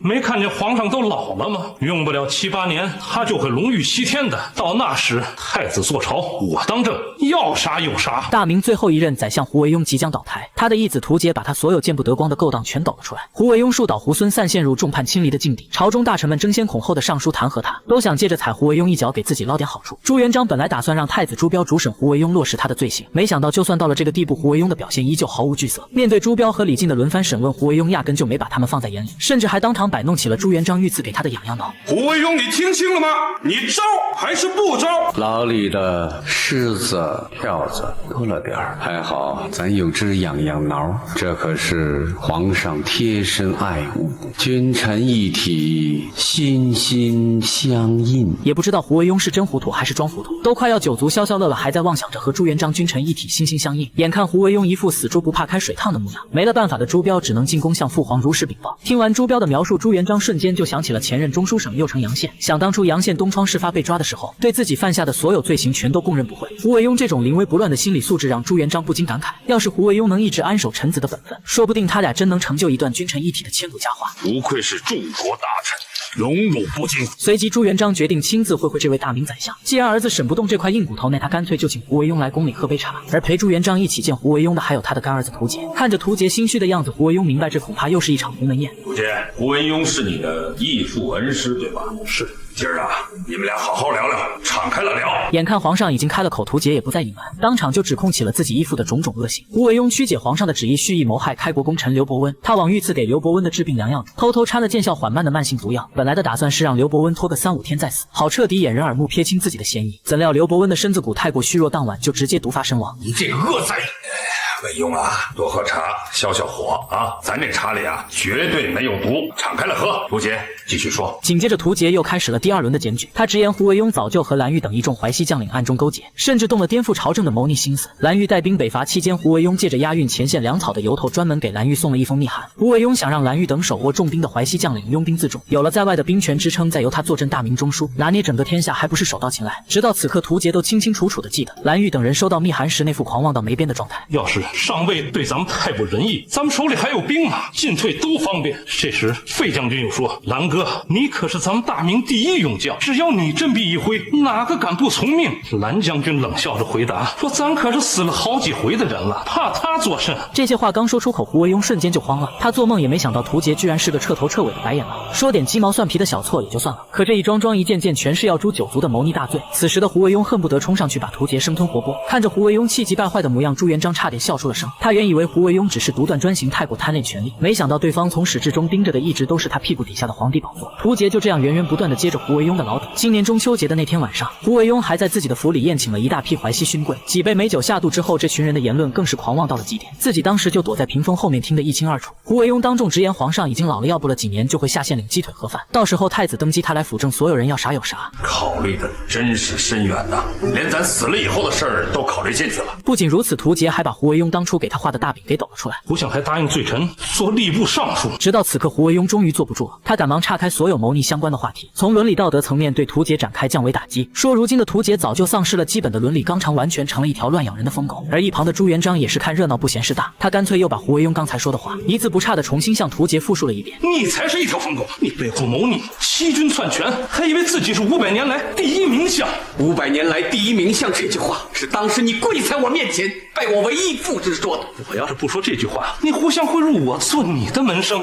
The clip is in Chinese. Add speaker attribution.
Speaker 1: 没看见皇上都老了吗？用不了7、8年，他就会龙驭西天的。到那时，太子坐朝，我当政，要杀有杀。
Speaker 2: 大明最后一任宰相胡惟庸即将倒台，他的义子屠桀把他所有见不得光的勾当全抖了出来。胡惟庸树倒猢狲散，陷入众叛亲离的境地。朝中大臣们争先恐后的上书弹劾他，都想借着踩胡惟庸一脚给自己捞点好处。朱元璋本来打算让太子朱标主审胡惟庸，落实他的罪行，没想到就算到了这个地步，胡惟庸的表现依旧毫无惧色。面对朱标和李靖的轮番审问，胡惟庸压根就没把他们放在眼里，甚至还当场摆弄起了朱元璋御赐给他的痒痒挠。
Speaker 3: 胡惟庸，你听清了吗？你招还是不招？
Speaker 4: 牢里的虱子、票子多了点儿，还好咱有只痒痒挠，这可是皇上贴身爱物，君臣一体，心心相印。
Speaker 2: 也不知道胡惟庸是真糊涂还是装糊涂，都快要酒足消消乐了，还在妄想着和朱元璋君臣一体，心心相印。眼看胡惟庸一副死猪不怕开水烫的模样，没了办法的朱标只能进宫向父皇如实禀报。听完朱标的描述，朱元璋瞬间就想起了前任中书省右丞杨宪。想当初杨宪东窗事发被抓的时候，对自己犯下的所有罪行全都供认不讳。胡惟庸这种临危不乱的心理素质让朱元璋不禁感慨，要是胡惟庸能一直安守臣子的本分，说不定他俩真能成就一段君臣一体的千古佳话。
Speaker 3: 不愧是柱国大臣，荣辱不惊。
Speaker 2: 随即朱元璋决定亲自会会这位大明宰相，既然儿子审不动这块硬骨头，那他干脆就请胡惟庸来宫里喝杯茶。而陪朱元璋一起见胡惟庸的还有他的干儿子屠桀。看着屠桀心虚的样子，胡惟庸明白这恐怕又是一场鸿门宴。
Speaker 3: 屠桀，胡惟庸是你的义父恩师对吧？
Speaker 1: 是。
Speaker 3: 今儿啊，你们俩好好聊聊，敞开了聊。
Speaker 2: 眼看皇上已经开了口，屠桀也不再隐瞒，当场就指控起了自己义父的种种恶行。胡惟庸曲解皇上的旨意，蓄意谋害开国功臣刘伯温。他往御赐给刘伯温的治病良药中，偷偷掺了见效缓慢的慢性毒药。本来的打算是让刘伯温拖个3、5天再死，好彻底掩人耳目，撇清自己的嫌疑。怎料刘伯温的身子骨太过虚弱，当晚就直接毒发身亡。
Speaker 3: 你这个恶贼！惟庸啊，多喝茶消消火啊！咱这茶里啊，绝对没有毒，敞开了喝。屠桀，继续说。
Speaker 2: 紧接着，屠桀又开始了第2轮的检举。他直言胡惟庸早就和蓝玉等一众淮西将领暗中勾结，甚至动了颠覆朝政的谋逆心思。蓝玉带兵北伐期间，胡惟庸借着押运前线粮草的由头，专门给蓝玉送了一封密函。胡惟庸想让蓝玉等手握重兵的淮西将领拥兵自重，有了在外的兵权支撑，再由他坐镇大明中枢，拿捏整个天下，还不是手到擒来？直到此刻，屠桀都清清楚楚地记得蓝玉等人收到密函时那副狂妄到没边的状态。
Speaker 1: 要是上尉对咱们太不仁义，咱们手里还有兵啊，进退都方便。这时费将军又说：“蓝哥，你可是咱们大明第一勇将，只要你振臂一挥，哪个敢不从命？”蓝将军冷笑着回答说：“咱可是死了好几回的人了，怕他作甚？”
Speaker 2: 这些话刚说出口，胡惟庸瞬间就慌了。他做梦也没想到屠桀居然是个彻头彻尾的白眼狼，说点鸡毛蒜皮的小错也就算了，可这一桩桩一件件全是要诛九族的谋逆大罪。此时的胡惟庸恨不得冲上去把屠桀生吞活剥。看着胡惟庸气急败坏的模样，朱元璋差点笑出了声。他原以为胡惟庸只是独断专行，太过贪恋权力，没想到对方从始至终盯着的一直都是他屁股底下的皇帝宝座。屠桀就这样源源不断的接着胡惟庸的老底。今年中秋节的那天晚上，胡惟庸还在自己的府里宴请了一大批淮西勋贵，几杯美酒下肚之后，这群人的言论更是狂妄到了极点，自己当时就躲在屏风后面听得一清二楚。胡惟庸当众直言，皇上已经老了，要不了几年就会下县领鸡腿盒饭，到时候太子登基，他来辅政，所有人要啥有啥。
Speaker 3: 考虑的真是深远呐，连咱死了以后的事儿都考虑进去了。
Speaker 2: 不仅如此，屠桀还把胡惟庸当初给他画的大饼给抖了出来。
Speaker 1: 胡相还答应罪臣做吏部尚书。
Speaker 2: 直到此刻，胡惟庸终于坐不住了，他赶忙岔开所有谋逆相关的话题，从伦理道德层面对屠桀展开降维打击，说如今的屠桀早就丧失了基本的伦理纲常，完全成了一条乱咬人的疯狗。而一旁的朱元璋也是看热闹不嫌事大，他干脆又把胡惟庸刚才说的话一字不差的重新向屠桀复述了一遍。
Speaker 1: 你才是一条疯狗，你背后谋逆，欺君篡权，还以为自己是500年来第一名相。
Speaker 5: 500年来第一名相这句话是当时你跪在我面前拜我为义父之说的。
Speaker 1: 我要是不说这句话，你胡相会入我做你的门生。